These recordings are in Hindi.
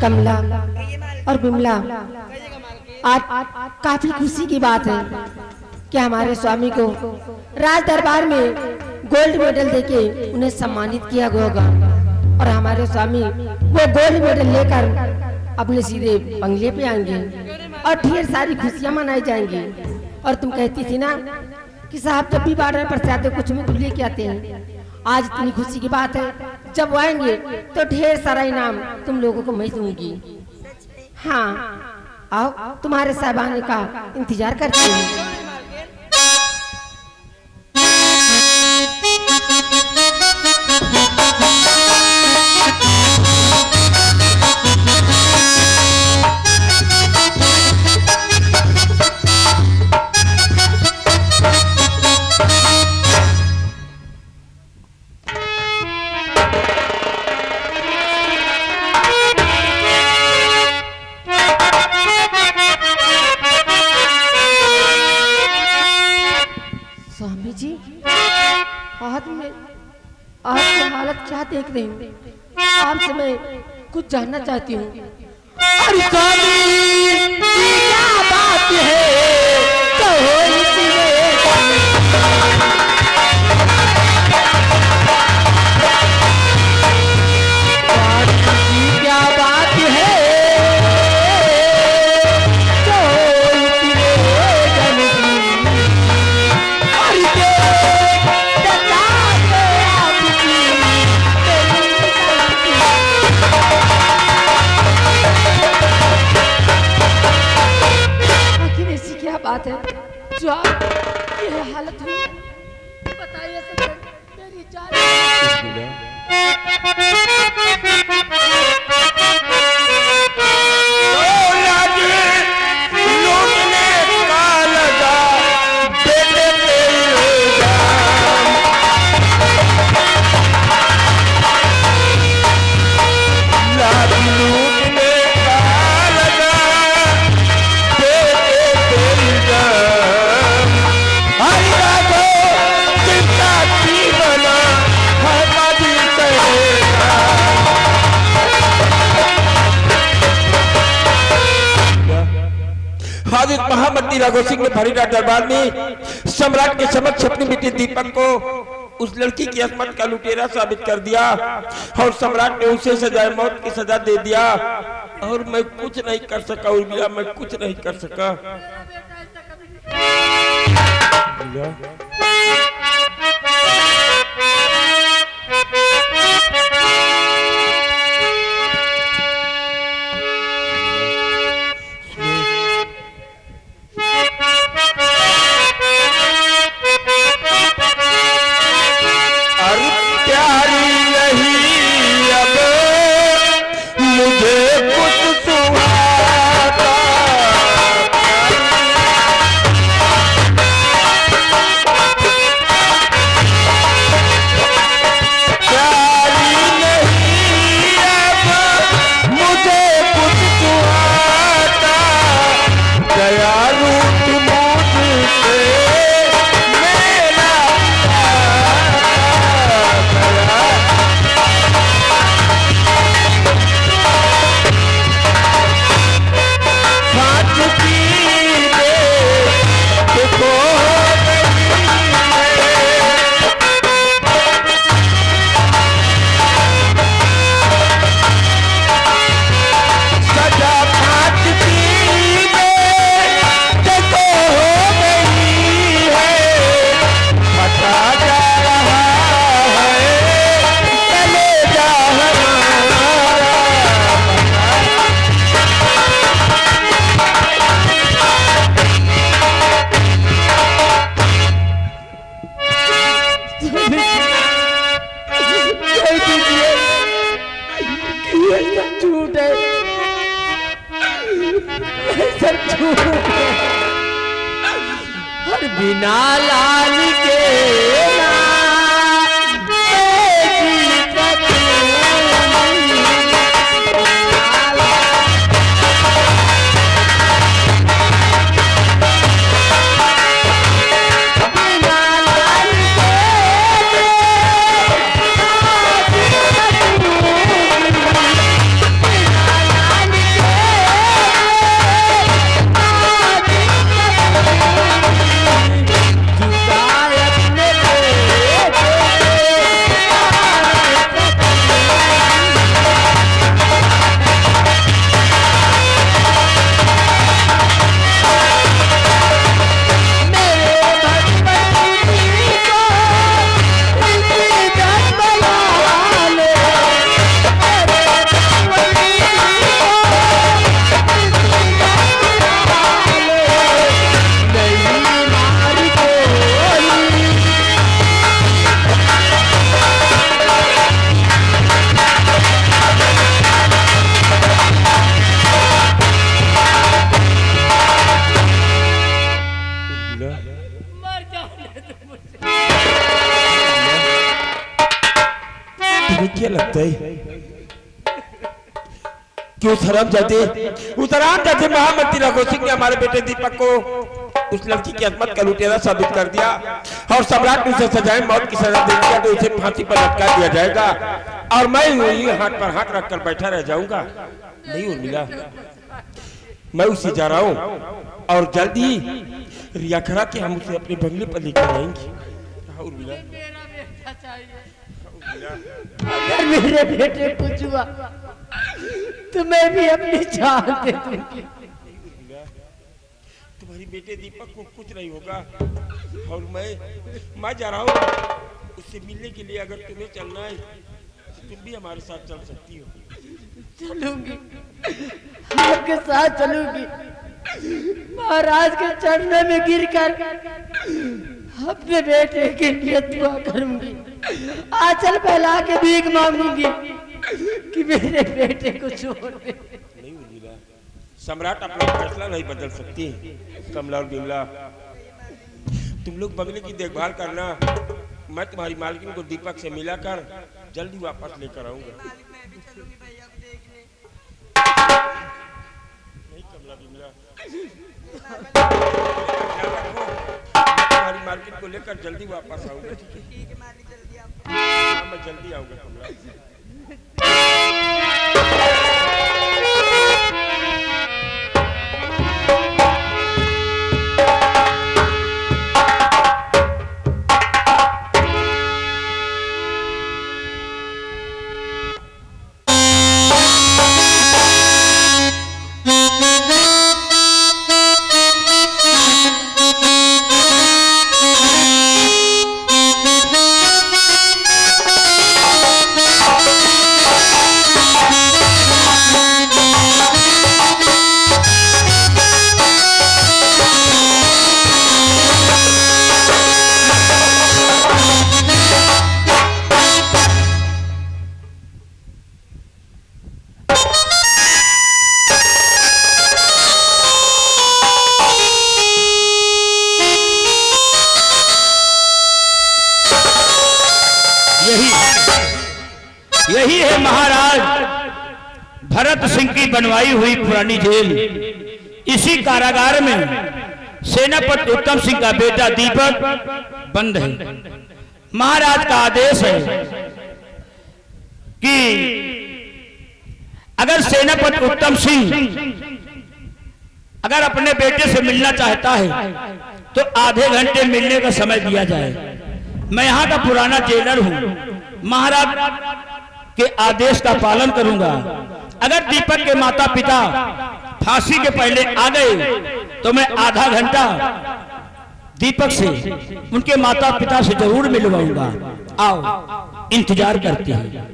कमला और बिमला, आज काफी खुशी की बात है कि हमारे स्वामी को राज दरबार में गोल्ड मेडल देके उन्हें सम्मानित किया गया होगा और हमारे स्वामी वो गोल्ड मेडल लेकर अपने सीधे बंगले पे आएंगे और ढेर सारी खुशियां मनाई जाएंगी। और तुम कहती थी ना कि साहब जब भी बॉर्डर पर से आते कुछ में कुछ लेके आते हैं, आज इतनी खुशी की बात है, जब वो आएंगे तो ढेर सारा इनाम तुम लोगों को मैं दूंगी। हाँ आओ, तुम्हारे साहबाने का इंतजार करते हैं। आपकी हालत क्या देख रही हूँ, आपसे मैं कुछ जानना चाहती हूँ। अरे स्वामी क्या बात है, तो क्या बात है, बात है जो आप ये हालत हुई, बताइए सर, मेरी जान। महामंत्री राघव सिंह ने भरी रात दरबार में सम्राट के समक्ष अपनी बेटी दीपक को उस लड़की की अस्मत का लुटेरा साबित कर दिया और सम्राट ने उसे सजाए मौत की सजा दे दिया और मैं कुछ नहीं कर सका उर्मिला, मैं कुछ नहीं कर सका। बिना लाल के तुम्हें क्या लगता है कि उस हरामजादे महामंत्री रघु सिंह ने हमारे बेटे दीपक को उस लड़की की अजमत का लुटेरा साबित कर दिया और सम्राट ने उसे सजाए मौत की सजा दे दिया तो उसे फांसी पर लटका दिया जाएगा और मैं वही हाथ पर हाथ रखकर बैठा रह जाऊंगा। नहीं उर्मिला, मैं उसे जा रहा हूँ और जल्दी रिया करा के हम उसे अपने बंगले पर लेकर आएंगे। उर्मिला, अगर मेरे बेटे कुछ हुआ तो मैं भी अपनी जान दे दूंगी। तुम्हारी बेटे दीपक को कुछ नहीं होगा और मैं जा रहा हूँ उससे मिलने के लिए। अगर तुम्हें चलना है तो तुम भी हमारे साथ चल सकती हो। चलूंगी, आपके साथ चलूंगी। महाराज के चरणों में गिरकर अपने बेटे के लिए दुआ करूंगी, आंचल फैला के भीख मांगूंगी कि मेरे बेटे को छोड़ दे। नहीं उर्मिला, सम्राट अपना फैसला नहीं बदल सकती। कमला और बिमला, तुम लोग बंगले की देखभाल करना, मैं तुम्हारी मालकिन को दीपक से मिलाकर जल्दी वापस लेकर आऊंगा। नहीं कमला बिमला, तुम्हारी मालकिन को लेकर जल्दी वापस आऊंगा। ठीक है मालिक, जल्दी आओ। मैं जल्दी आऊंगा कमला। यही है महाराज भरत सिंह की बनवाई हुई पुरानी जेल। इसी कारागार में सेनापति उत्तम सिंह का बेटा दीपक बंद है। महाराज का आदेश है कि अगर सेनापति उत्तम सिंह अगर अपने बेटे से मिलना चाहता है तो आधे घंटे मिलने का समय दिया जाए। मैं यहाँ का पुराना जेलर हूँ, महाराज के आदेश का पालन करूंगा। अगर दीपक के माता पिता फांसी के पहले आ गए तो मैं आधा घंटा दीपक से उनके माता पिता से जरूर मिलवाऊंगा। आओ इंतजार करते हैं।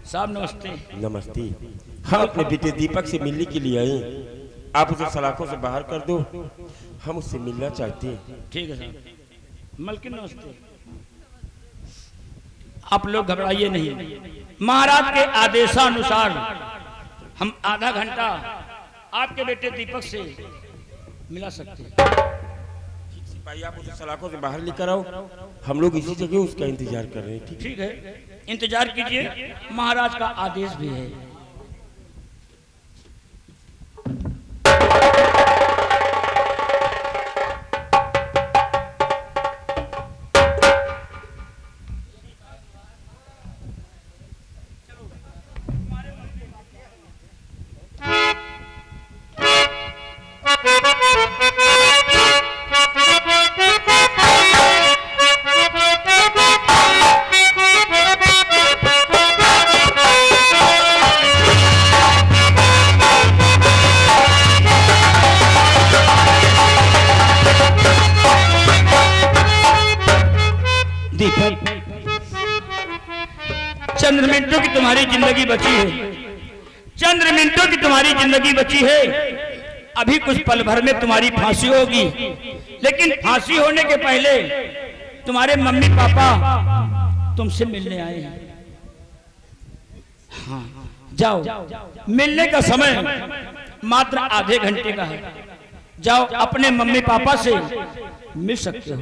साहब नमस्ते। नमस्ते। हाँ, अपने बेटे दीपक से मिलने के लिए आए। आप उसे सलाखों से बाहर कर दो, हम उससे मिलना चाहते हैं। ठीक है साहब। मलकिन नमस्ते। आप लोग घबराइए नहीं, महाराज के आदेशानुसार हम आधा घंटा आपके बेटे दीपक से मिला सकते हैं। सिपाही, आप उसे सलाखों से बाहर लेकर आओ, हम लोग इसी जगह उसका इंतजार कर रहे हैं। ठीक है, इंतजार कीजिए, महाराज का आदेश भी है। चंद मिनटों की तुम्हारी जिंदगी बची है, चंद मिनटों की तुम्हारी जिंदगी बची है। अभी कुछ पल भर में तुम्हारी फांसी होगी, लेकिन फांसी होने के पहले तुम्हारे मम्मी पापा तुमसे मिलने आए हैं। हाँ, जाओ, मिलने का समय मात्र आधे घंटे का है। जाओ, अपने मम्मी पापा से मिल सकते हो।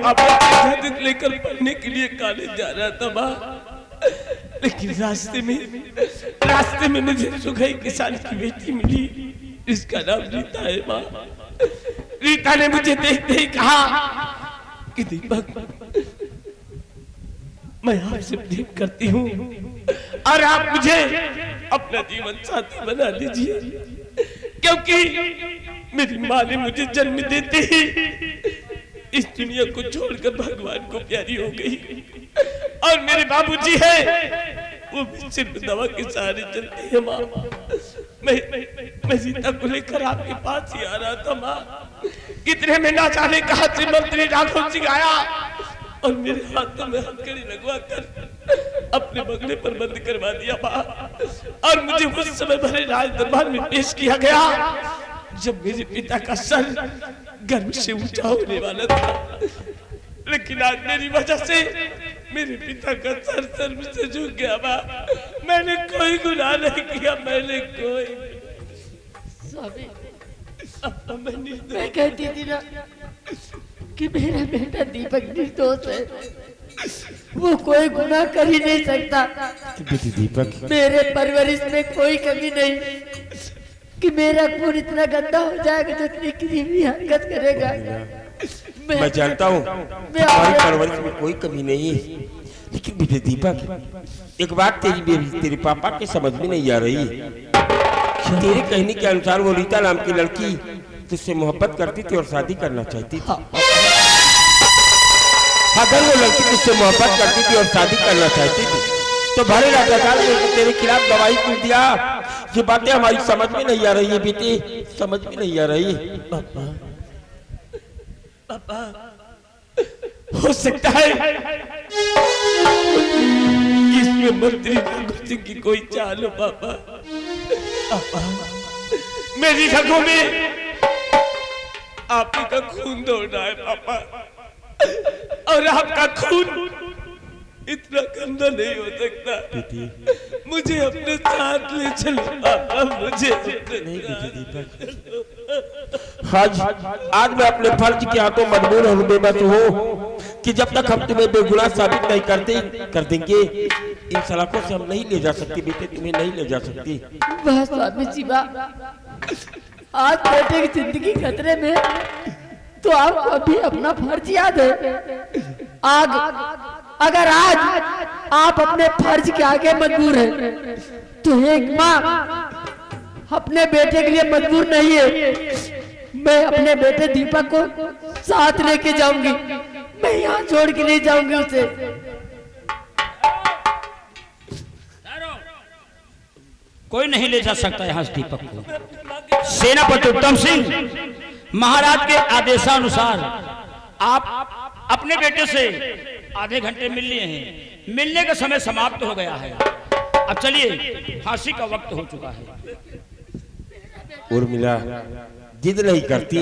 इजाजत लेकर पढ़ने के लिए कॉलेज जा रहा था माँ, लेकिन रास्ते में मुझे सुखई किसान की बेटी मिली, इसका नाम रीता है माँ। रीता ने मुझे देखते ही कहा कि दीपक, मैं आपसे प्रेम करती हूँ और आप मुझे अपना जीवन साथी बना दीजिए, क्योंकि मेरी माँ ने मुझे जन्म देते ही इस दुनिया को छोड़कर भगवान को प्यारी हो गई, और मेरे बाबूजी हैं वो भी सिर्फ दवा के सहारे चलते हैं माँ। मैं सीता को लेकर आपके पास ही आ रहा था माँ, कितने में ना जाने कहा से मंत्री राघव सिंह आया और मेरे हाथों में हथकड़ी लगवा कर अपने बगले पर बंद करवा दिया माँ, और मुझे उस समय भरे राज दरबार में पेश किया गया जब मेरे पिता का सर गर्व से ऊंचा होने वाला था, लेकिन आज मेरी वजह से मेरे पिता का सर शर्म से झुक गया माँ। मैंने कोई गुनाह नहीं किया, मैंने कोई मैं कहती थी ना कि मेरा बेटा दीपक निर्दोष है, वो कोई गुनाह कर ही नहीं सकता। दीपक, मेरे परवरिश में कोई कमी नहीं कि मेरा खून इतना गंदा हो जाएगा जो इतनी क्रीमी हरकत करेगा। मैं जानता हूँ तुम्हारी परवरिश में कोई कमी नहीं है, लेकिन बेटे दीपक, एक बात तेरे पापा के समझ में नहीं आ रही। तेरे कहने के अनुसार वो रीता नाम की लड़की तुझसे मोहब्बत करती थी और शादी करना चाहती थी। अगर वो लड़की तुझसे मोहब्बत करती थी और शादी करना चाहती थी तो भरे राजाकार ने तेरे खिलाफ गवाही क्यों दिया? ये बातें हमारी समझ में नहीं आ रही है बेटी, समझ में नहीं आ रही। पापा, पापा, हो सकता है इसमें मंत्री राघव सिंह की कोई चाल हो पापा। पापा, मेरी रगों में आप ही का खून दौड़ रहा है पापा, और आपका खून इतना गंदा नहीं हो सकता। मुझे अपने साथ ले चलो पापा, मुझे नहीं। आज मैं अपने फर्ज के हाथों मजबूर और बेबस हूँ कि जब तक हम तुम्हें बेगुनाह साबित नहीं कर देंगे, इन सलाखों से हम नहीं ले जा सकती बेटे, तुम्हें नहीं ले जा सकती। वाह स्वामी शिवा, आज बेटे की जिंदगी खतरे में तो आपको अभी अपना फर्ज याद है। अगर आज आप अपने फर्ज के आगे मजबूर हैं तो एक माँ अपने बेटे के लिए मजबूर नहीं है। मैं अपने बेटे दीपक को साथ लेके जाऊंगी, मैं यहाँ छोड़ के नहीं जाऊंगी उसे। कोई नहीं ले जा सकता यहाँ से दीपक को। सेनापति उत्तम सिंह, महाराज के आदेशानुसार आप अपने बेटे से आधे घंटे मिल लिए हैं। मिलने का समय समाप्त हो गया है। अब चलिए, फांसी का वक्त हो चुका है। उर्मिला जिद नहीं करती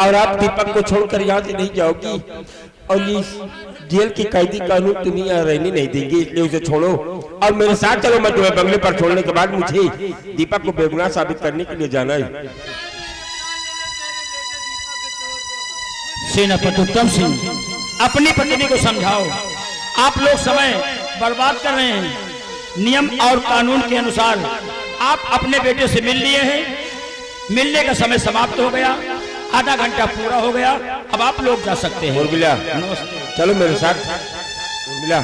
और आप दीपक को छोड़कर यहाँ से नहीं जाओगी, और ये जेल की कैदी कानून तुम्हें यहाँ रहने नहीं देंगे, इसलिए उसे छोड़ो और मेरे साथ चलो। मैं तुम्हें बंगले पर छोड़ने के बाद मुझे दीपक को बेगुनाह साबित करने के लिए जाना है। सेनापति उत्तम सिंह, अपनी पत्नी को समझाओ। आप लोग समय बर्बाद कर रहे हैं। नियम और कानून के अनुसार आप अपने बेटे से मिल लिए हैं। मिलने का समय समाप्त हो गया, आधा घंटा पूरा हो गया। अब आप लोग जा सकते हैं। उर्मिला नमस्ते। चलो मेरे साथ। उर्मिला